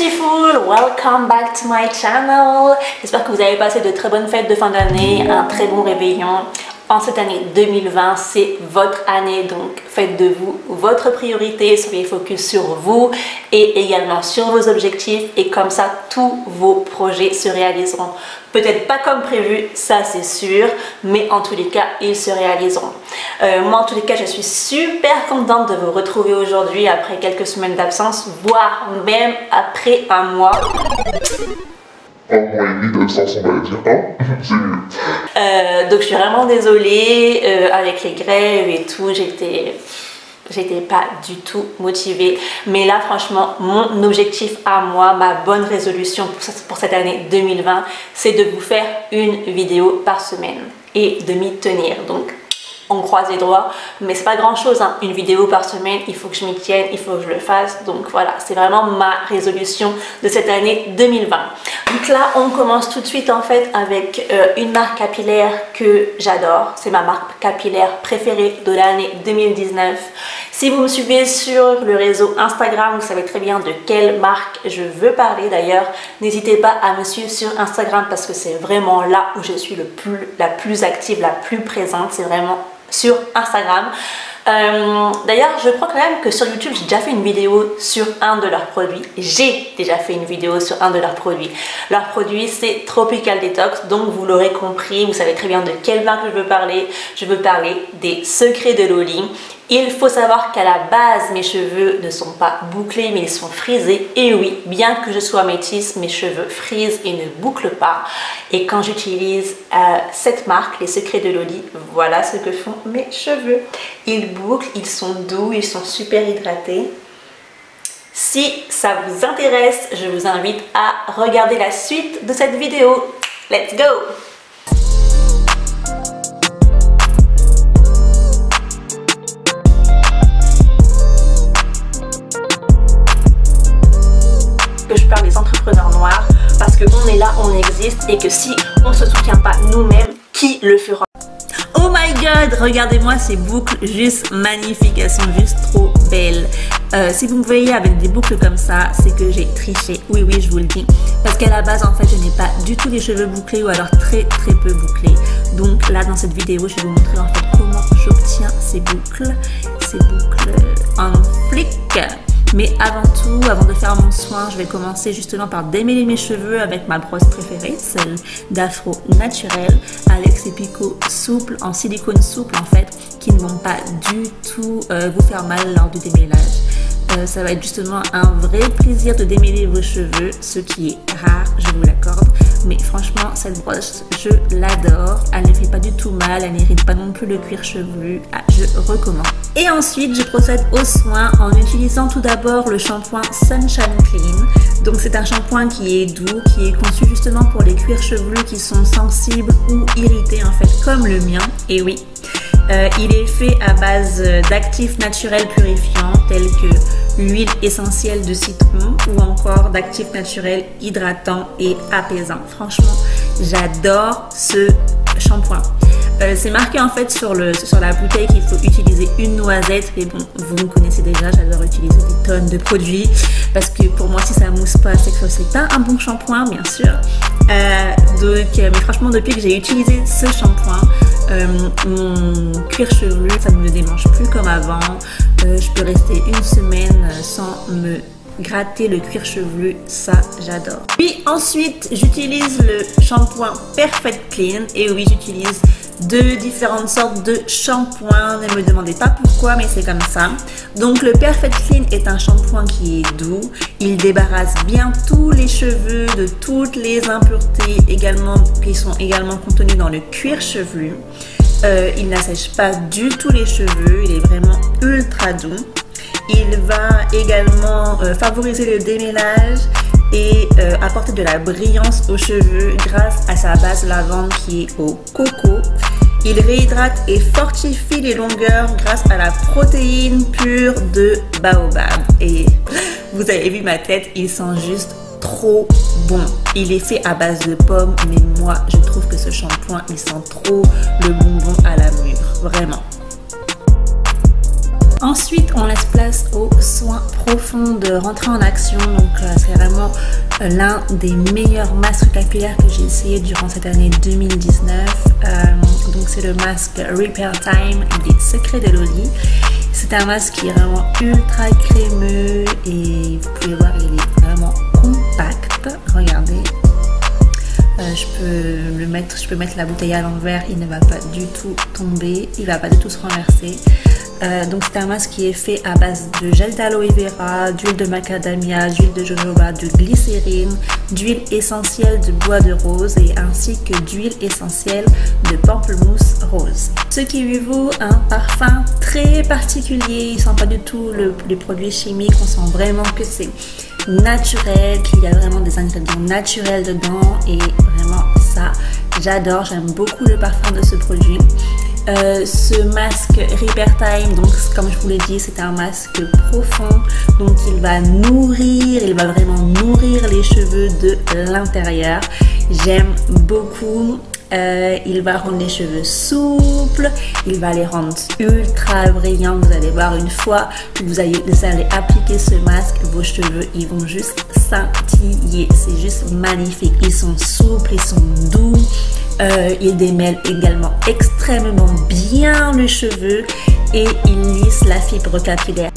beautiful, welcome back to my channel. J'espère que vous avez passé de très bonnes fêtes de fin d'année, un très bon réveillon. En cette année 2020, c'est votre année, donc faites de vous votre priorité, soyez focus sur vous et également sur vos objectifs et comme ça, tous vos projets se réaliseront. Peut-être pas comme prévu, ça c'est sûr, mais en tous les cas, ils se réaliseront. Moi, en tous les cas, je suis super contente de vous retrouver aujourd'hui après quelques semaines d'absence, voire même après un mois. Un mois et demi d'absence, on va dire, hein. C'est mieux. Donc je suis vraiment désolée, avec les grèves et tout, j'étais pas du tout motivée. Mais là, franchement, mon objectif à moi, ma bonne résolution pour cette année 2020, c'est de vous faire une vidéo par semaine et de m'y tenir. Donc, on croise les doigts, mais c'est pas grand chose, hein. Une vidéo par semaine, il faut que je m'y tienne, il faut que je le fasse. Donc voilà, c'est vraiment ma résolution de cette année 2020. Donc là, on commence tout de suite en fait avec une marque capillaire que j'adore. C'est ma marque capillaire préférée de l'année 2019. Si vous me suivez sur le réseau Instagram, vous savez très bien de quelle marque je veux parler. D'ailleurs, n'hésitez pas à me suivre sur Instagram parce que c'est vraiment là où je suis la plus active, la plus présente. C'est vraiment sur Instagram. D'ailleurs, je crois quand même que sur YouTube, j'ai déjà fait une vidéo sur un de leurs produits. J'ai déjà fait une vidéo sur un de leurs produits. Leur produit, c'est Tropical Detox. Donc, vous l'aurez compris, vous savez très bien de quelle marque je veux parler. Je veux parler des secrets de Loli. Il faut savoir qu'à la base, mes cheveux ne sont pas bouclés, mais ils sont frisés. Et oui, bien que je sois métisse, mes cheveux frisent et ne bouclent pas. Et quand j'utilise cette marque, les secrets de Loli, voilà ce que font mes cheveux. Ils bouclent, ils sont doux, ils sont super hydratés. Si ça vous intéresse, je vous invite à regarder la suite de cette vidéo. Let's go! Que je parle des entrepreneurs noirs parce qu'on est là, on existe et que si on ne se soutient pas nous-mêmes, qui le fera? Oh my god, regardez-moi ces boucles juste magnifiques, elles sont juste trop belles. Si vous me voyez avec des boucles comme ça, c'est que j'ai triché, oui je vous le dis. Parce qu'à la base en fait je n'ai pas du tout les cheveux bouclés ou alors très peu bouclés. Donc là dans cette vidéo je vais vous montrer en fait comment j'obtiens ces boucles en flic. Mais avant tout, avant de faire mon soin, je vais commencer justement par démêler mes cheveux avec ma brosse préférée, celle d'Afro Naturel, avec ces picots souples, en silicone souple en fait, qui ne vont pas du tout vous faire mal lors du démêlage. Ça va être justement un vrai plaisir de démêler vos cheveux, ce qui est rare, je vous l'accorde. Mais franchement, cette brosse, je l'adore. Elle ne fait pas du tout mal, elle n'irrite pas non plus le cuir chevelu. Ah, je recommande. Et ensuite, je procède aux soins en utilisant tout d'abord le shampoing Sunshine Clean. Donc c'est un shampoing qui est doux, qui est conçu justement pour les cuirs chevelus qui sont sensibles ou irrités en fait, comme le mien. Et oui, il est fait à base d'actifs naturels purifiants tels que l'huile essentielle de citron ou encore d'actifs naturels hydratants et apaisants. Franchement, j'adore ce shampoing. C'est marqué en fait sur la bouteille qu'il faut utiliser une noisette, mais bon, vous me connaissez déjà, j'adore utiliser des tonnes de produits parce que pour moi, si ça mousse pas, c'est que c'est pas un bon shampoing, bien sûr. Mais franchement, depuis que j'ai utilisé ce shampoing, mon cuir chevelu, ça ne me démange plus comme avant. Je peux rester une semaine sans me gratter le cuir chevelu, ça j'adore. Puis ensuite, j'utilise le shampoing Perfect Clean. Et oui, j'utilise deux différentes sortes de shampoings. Ne me demandez pas pourquoi, mais c'est comme ça. Donc le Perfect Clean est un shampoing qui est doux. Il débarrasse bien tous les cheveux de toutes les impuretés qui sont également contenues dans le cuir chevelu. Il n'assèche pas du tout les cheveux. Il est vraiment ultra doux. Il va également favoriser le démêlage et apporter de la brillance aux cheveux grâce à sa base lavande qui est au coco. Il réhydrate et fortifie les longueurs grâce à la protéine pure de baobab. Et vous avez vu ma tête, il sent juste trop bon. Il est fait à base de pommes, mais moi je trouve que ce shampoing il sent trop le bonbon à la mûre, vraiment. Ensuite, on laisse place aux soins profonds de rentrer en action. Donc, c'est vraiment l'un des meilleurs masques capillaires que j'ai essayé durant cette année 2019. Donc, c'est le masque Repair Time des Secrets de Loli. C'est un masque qui est vraiment ultra crémeux et vous pouvez voir, il est vraiment compact. Regardez. Je peux mettre la bouteille à l'envers, il ne va pas du tout tomber, il ne va pas du tout se renverser. Donc c'est un masque qui est fait à base de gel d'aloe vera, d'huile de macadamia, d'huile de jojoba, de glycérine, d'huile essentielle de bois de rose et ainsi que d'huile essentielle de pamplemousse rose. Ce qui lui vaut un parfum très particulier, il ne sent pas du tout les produits chimiques, on sent vraiment que c'est naturel, qu'il y a vraiment des ingrédients naturels dedans et vraiment ça j'adore, j'aime beaucoup le parfum de ce produit. Ce masque Repair Time, donc comme je vous l'ai dit, c'est un masque profond, donc il va vraiment nourrir les cheveux de l'intérieur. J'aime beaucoup. Il va rendre les cheveux souples, il va les rendre ultra brillants. Vous allez voir, une fois que vous allez appliquer ce masque, vos cheveux ils vont juste scintiller. C'est juste magnifique. Ils sont souples, ils sont doux. Il démêle également extrêmement bien le cheveu et il lisse la fibre capillaire.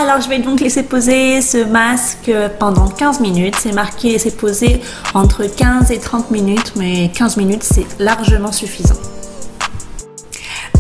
Alors je vais donc laisser poser ce masque pendant 15 minutes. C'est marqué laisser poser entre 15 et 30 minutes, mais 15 minutes c'est largement suffisant.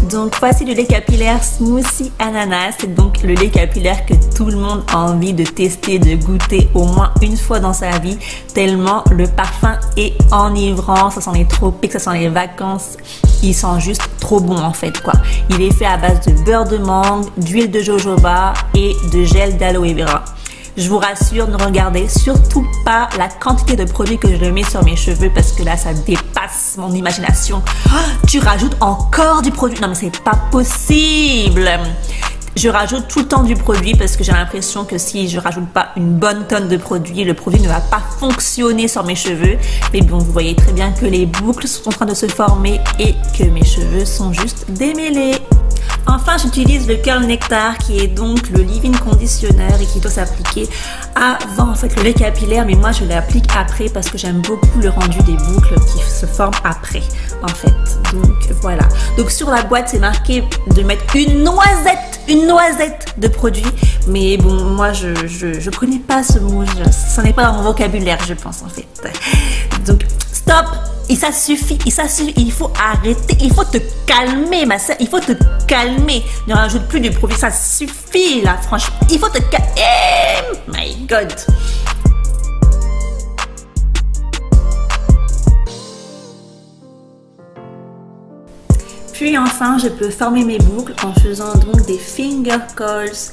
Donc voici le lait capillaire Smoothie Ananas. C'est donc le lait capillaire que tout le monde a envie de tester, de goûter au moins une fois dans sa vie, tellement le parfum est enivrant. Ça sent les tropiques, ça sent les vacances. Il sent juste trop bon en fait quoi. Il est fait à base de beurre de mangue, d'huile de jojoba et de gel d'aloe vera. Je vous rassure, ne regardez surtout pas la quantité de produits que je mets sur mes cheveux parce que là, ça dépasse mon imagination. Oh, tu rajoutes encore du produit? Non, mais c'est pas possible. Je rajoute tout le temps du produit parce que j'ai l'impression que si je rajoute pas une bonne tonne de produit, le produit ne va pas fonctionner sur mes cheveux. Mais bon, vous voyez très bien que les boucles sont en train de se former et que mes cheveux sont juste démêlés. Enfin, j'utilise le Curl Nectar qui est donc le leave-in conditioner et qui doit s'appliquer avant en fait le lait capillaire, mais moi je l'applique après parce que j'aime beaucoup le rendu des boucles qui se forment après en fait. Donc voilà. Donc sur la boîte c'est marqué de mettre une noisette de produit, mais bon moi je connais pas ce mot, ça n'est pas dans mon vocabulaire je pense en fait. Donc stop. Et ça suffit, il faut arrêter, il faut te calmer ma sœur, il faut te calmer. Ne rajoute plus de produits, ça suffit là, franchement, il faut te calmer. My God. Puis enfin, je peux former mes boucles en faisant donc des finger curls.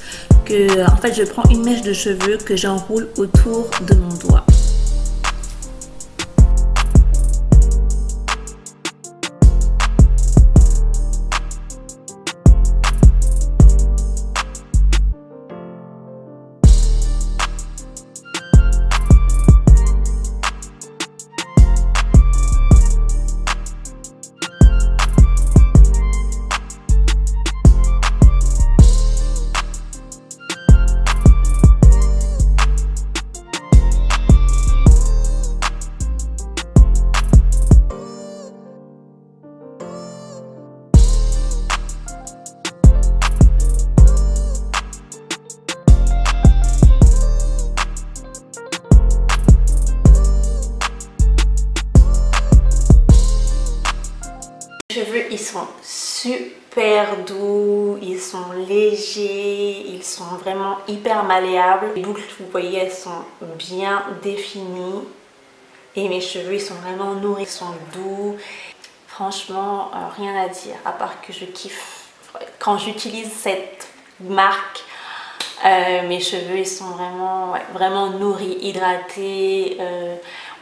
En fait, je prends une mèche de cheveux que j'enroule autour de mon doigt. Cheveux ils sont super doux, ils sont légers, ils sont vraiment hyper malléables. Les boucles vous voyez elles sont bien définies et mes cheveux ils sont vraiment nourris, ils sont doux. Franchement rien à dire à part que je kiffe. Quand j'utilise cette marque mes cheveux ils sont vraiment nourris, hydratés.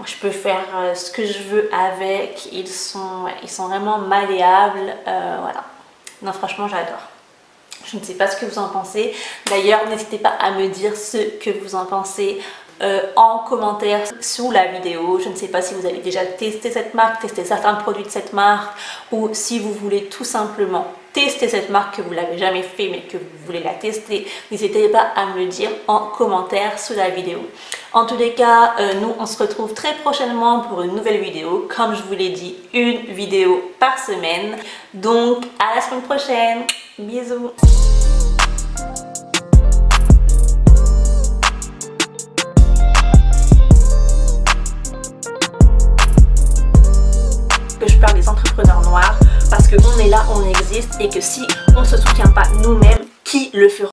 Je peux faire ce que je veux avec, ils sont vraiment malléables, voilà. Non franchement j'adore. Je ne sais pas ce que vous en pensez. D'ailleurs n'hésitez pas à me dire ce que vous en pensez en commentaire sous la vidéo. Je ne sais pas si vous avez déjà testé cette marque, testé certains produits de cette marque, ou si vous voulez tout simplement tester cette marque, que vous l'avez jamais fait mais que vous voulez la tester, n'hésitez pas à me le dire en commentaire sous la vidéo. En tous les cas, nous on se retrouve très prochainement pour une nouvelle vidéo. Comme je vous l'ai dit, une vidéo par semaine. Donc à la semaine prochaine. Bisous. Que je parle des entrepreneurs noirs parce qu'on est là, on existe et que si on ne se soutient pas nous-mêmes, qui le fera?